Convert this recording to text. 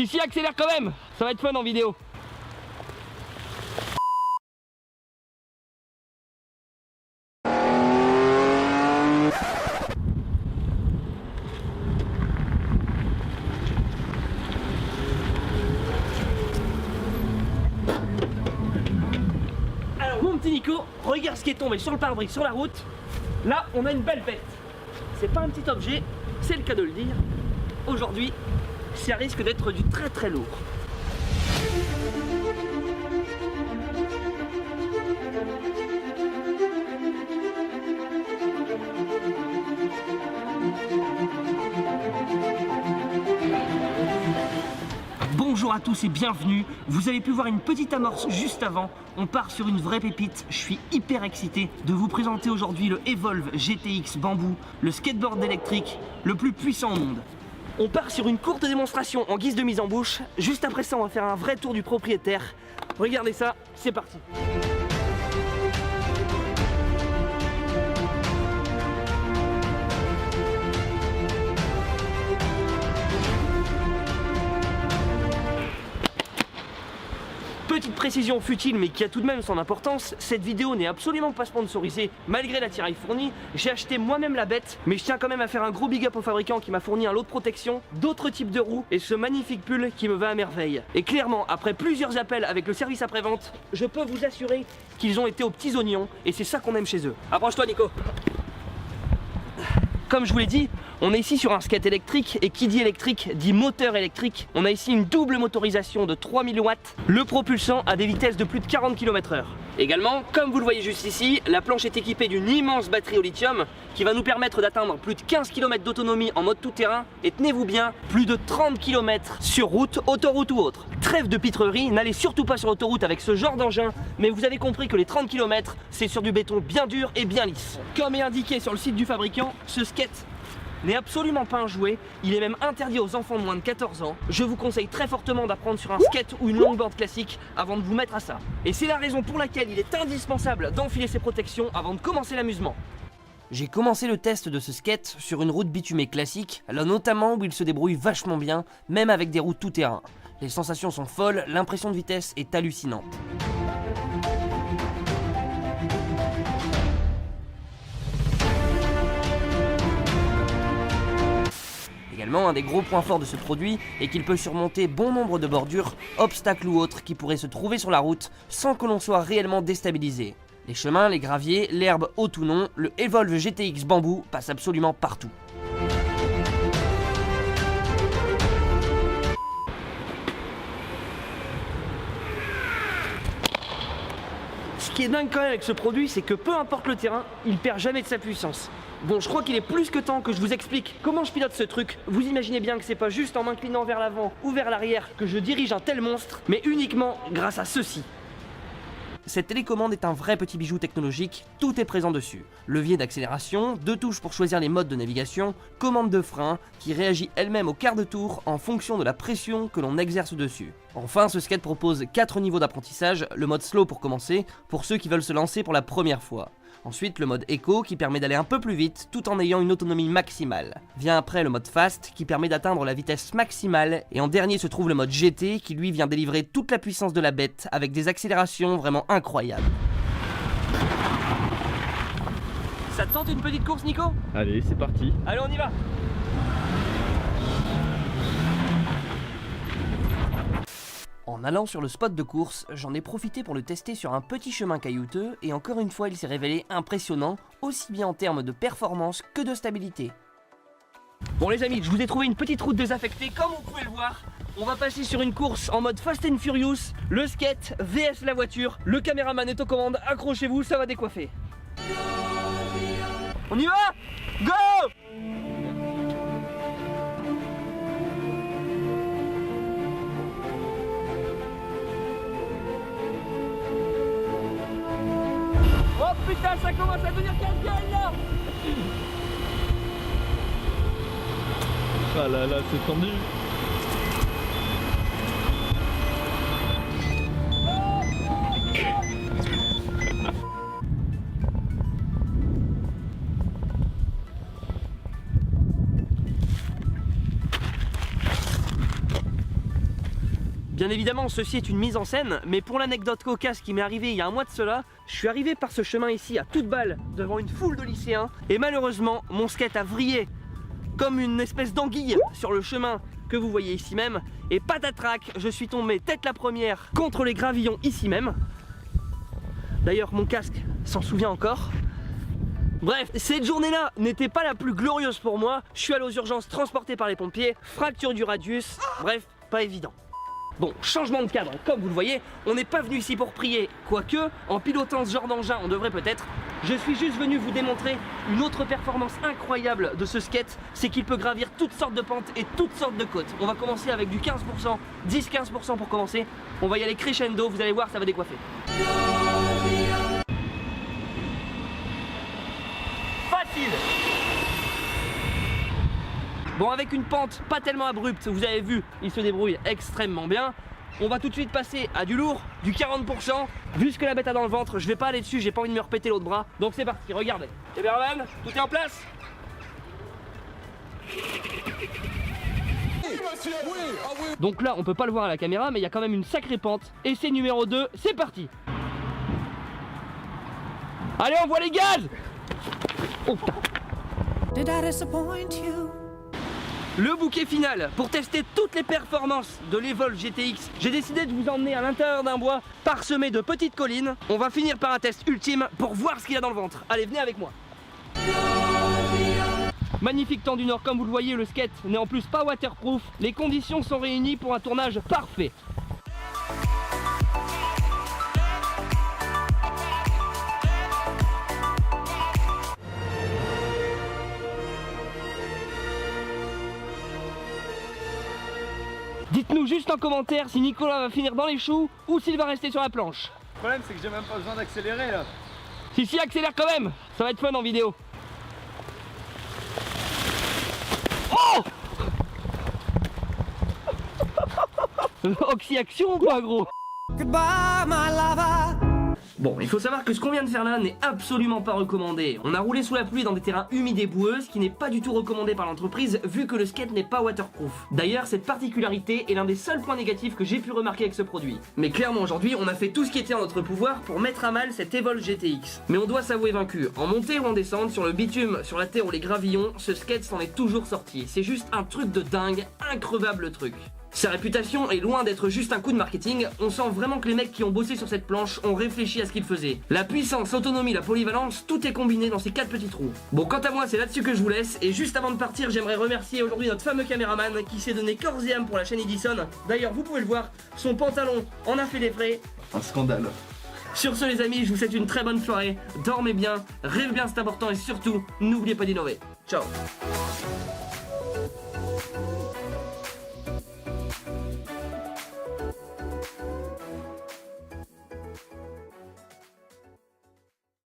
Si, accélère quand même, ça va être fun en vidéo. Alors mon petit Nico, regarde ce qui est tombé sur le pare-brise, sur la route. Là, on a une belle bête. C'est pas un petit objet, c'est le cas de le dire. Aujourd'hui, ça risque d'être du très très lourd. Bonjour à tous et bienvenue. Vous avez pu voir une petite amorce juste avant. On part sur une vraie pépite. Je suis hyper excité de vous présenter aujourd'hui le Evolve GTX Bamboo, le skateboard électrique le plus puissant au monde. On part sur une courte démonstration en guise de mise en bouche. Juste après ça, on va faire un vrai tour du propriétaire. Regardez ça, c'est parti. Petite précision futile mais qui a tout de même son importance, cette vidéo n'est absolument pas sponsorisée malgré l'attirail fourni. J'ai acheté moi-même la bête, mais je tiens quand même à faire un gros big up au fabricant qui m'a fourni un lot de protection, d'autres types de roues et ce magnifique pull qui me va à merveille. Et clairement, après plusieurs appels avec le service après-vente, je peux vous assurer qu'ils ont été aux petits oignons et c'est ça qu'on aime chez eux. Approche-toi Nico. Comme je vous l'ai dit, on est ici sur un skate électrique et qui dit électrique dit moteur électrique. On a ici une double motorisation de 3000 watts, le propulsant à des vitesses de plus de 40 km/h. Également, comme vous le voyez juste ici, la planche est équipée d'une immense batterie au lithium qui va nous permettre d'atteindre plus de 15 km d'autonomie en mode tout-terrain et tenez-vous bien, plus de 30 km sur route, autoroute ou autre. Trêve de pitrerie, n'allez surtout pas sur l'autoroute avec ce genre d'engin, mais vous avez compris que les 30 km, c'est sur du béton bien dur et bien lisse. Comme est indiqué sur le site du fabricant, ce skate n'est absolument pas un jouet, il est même interdit aux enfants de moins de 14 ans. Je vous conseille très fortement d'apprendre sur un skate ou une longboard classique avant de vous mettre à ça. Et c'est la raison pour laquelle il est indispensable d'enfiler ses protections avant de commencer l'amusement. J'ai commencé le test de ce skate sur une route bitumée classique, là notamment où il se débrouille vachement bien, même avec des routes tout-terrain. Les sensations sont folles, l'impression de vitesse est hallucinante. Également, un des gros points forts de ce produit est qu'il peut surmonter bon nombre de bordures, obstacles ou autres qui pourraient se trouver sur la route sans que l'on soit réellement déstabilisé. Les chemins, les graviers, l'herbe haute ou non, le Evolve GTX Bamboo passe absolument partout. Ce qui est dingue quand même avec ce produit, c'est que peu importe le terrain, il perd jamais de sa puissance. Bon, je crois qu'il est plus que temps que je vous explique comment je pilote ce truc. Vous imaginez bien que c'est pas juste en m'inclinant vers l'avant ou vers l'arrière que je dirige un tel monstre, mais uniquement grâce à ceci. Cette télécommande est un vrai petit bijou technologique, tout est présent dessus. Levier d'accélération, 2 touches pour choisir les modes de navigation, commande de frein qui réagit elle-même au quart de tour en fonction de la pression que l'on exerce dessus. Enfin, ce skate propose 4 niveaux d'apprentissage, le mode slow pour commencer, pour ceux qui veulent se lancer pour la première fois. Ensuite, le mode Eco qui permet d'aller un peu plus vite tout en ayant une autonomie maximale. Vient après le mode Fast qui permet d'atteindre la vitesse maximale. Et en dernier se trouve le mode GT qui lui vient délivrer toute la puissance de la bête avec des accélérations vraiment incroyables. Ça te tente une petite course Nico? Allez, c'est parti. Allez, on y va. En allant sur le spot de course, j'en ai profité pour le tester sur un petit chemin caillouteux et encore une fois il s'est révélé impressionnant, aussi bien en termes de performance que de stabilité. Bon les amis, je vous ai trouvé une petite route désaffectée comme vous pouvez le voir. On va passer sur une course en mode Fast and Furious, le skate vs la voiture, le caméraman est aux commandes, accrochez-vous, ça va décoiffer. On y va? Go! Oh putain, ça commence à devenir casse-gueule là! Ah là là, c'est tendu. Bien évidemment, ceci est une mise en scène, mais pour l'anecdote cocasse qui m'est arrivée il y a un mois de cela, je suis arrivé par ce chemin ici à toute balle devant une foule de lycéens et malheureusement mon skate a vrillé comme une espèce d'anguille sur le chemin que vous voyez ici même et patatrac, je suis tombé tête la première contre les gravillons ici même. D'ailleurs mon casque s'en souvient encore. Bref, cette journée-là n'était pas la plus glorieuse pour moi. Je suis allé aux urgences transporté par les pompiers, fracture du radius, bref, pas évident. Bon, changement de cadre, comme vous le voyez, on n'est pas venu ici pour prier, quoique, en pilotant ce genre d'engin, on devrait peut-être. Je suis juste venu vous démontrer une autre performance incroyable de ce skate, c'est qu'il peut gravir toutes sortes de pentes et toutes sortes de côtes. On va commencer avec du 15%, 10-15% pour commencer. On va y aller crescendo, vous allez voir, ça va décoiffer. Facile. Bon, avec une pente pas tellement abrupte, vous avez vu, il se débrouille extrêmement bien. On va tout de suite passer à du lourd, du 40%. Vu ce que la bête a dans le ventre, je vais pas aller dessus, j'ai pas envie de me repéter l'autre bras. Donc c'est parti, regardez. Caméraman, tout est en place? Donc là, on peut pas le voir à la caméra, mais il y a quand même une sacrée pente. Essai numéro 2, c'est parti. Allez, on voit les gaz. Oh putain. Did I disappoint you? Le bouquet final, pour tester toutes les performances de l'Evolve GTX, j'ai décidé de vous emmener à l'intérieur d'un bois parsemé de petites collines. On va finir par un test ultime pour voir ce qu'il y a dans le ventre. Allez, venez avec moi. Magnifique temps du Nord, comme vous le voyez, le skate n'est en plus pas waterproof. Les conditions sont réunies pour un tournage parfait. Dites-nous juste en commentaire si Nicolas va finir dans les choux ou s'il va rester sur la planche. Le problème c'est que j'ai même pas besoin d'accélérer là. Si, accélère quand même. Ça va être fun en vidéo. Oh Oxy-action ou quoi, gros? Goodbye, my lover. Bon, il faut savoir que ce qu'on vient de faire là n'est absolument pas recommandé. On a roulé sous la pluie dans des terrains humides et boueux, ce qui n'est pas du tout recommandé par l'entreprise vu que le skate n'est pas waterproof. D'ailleurs, cette particularité est l'un des seuls points négatifs que j'ai pu remarquer avec ce produit. Mais clairement aujourd'hui, on a fait tout ce qui était en notre pouvoir pour mettre à mal cette Evolve GTX. Mais on doit s'avouer vaincu. En montée ou en descente, sur le bitume, sur la terre ou les gravillons, ce skate s'en est toujours sorti. C'est juste un truc de dingue, increvable truc. Sa réputation est loin d'être juste un coup de marketing, on sent vraiment que les mecs qui ont bossé sur cette planche ont réfléchi à ce qu'ils faisaient. La puissance, l'autonomie, la polyvalence, tout est combiné dans ces 4 petits trous. Bon, quant à moi, c'est là-dessus que je vous laisse, et juste avant de partir, j'aimerais remercier aujourd'hui notre fameux caméraman qui s'est donné corps et âme pour la chaîne Edison. D'ailleurs, vous pouvez le voir, son pantalon en a fait les frais. Un scandale. Sur ce les amis, je vous souhaite une très bonne soirée, dormez bien, rêvez bien, c'est important, et surtout, n'oubliez pas d'innover. Ciao.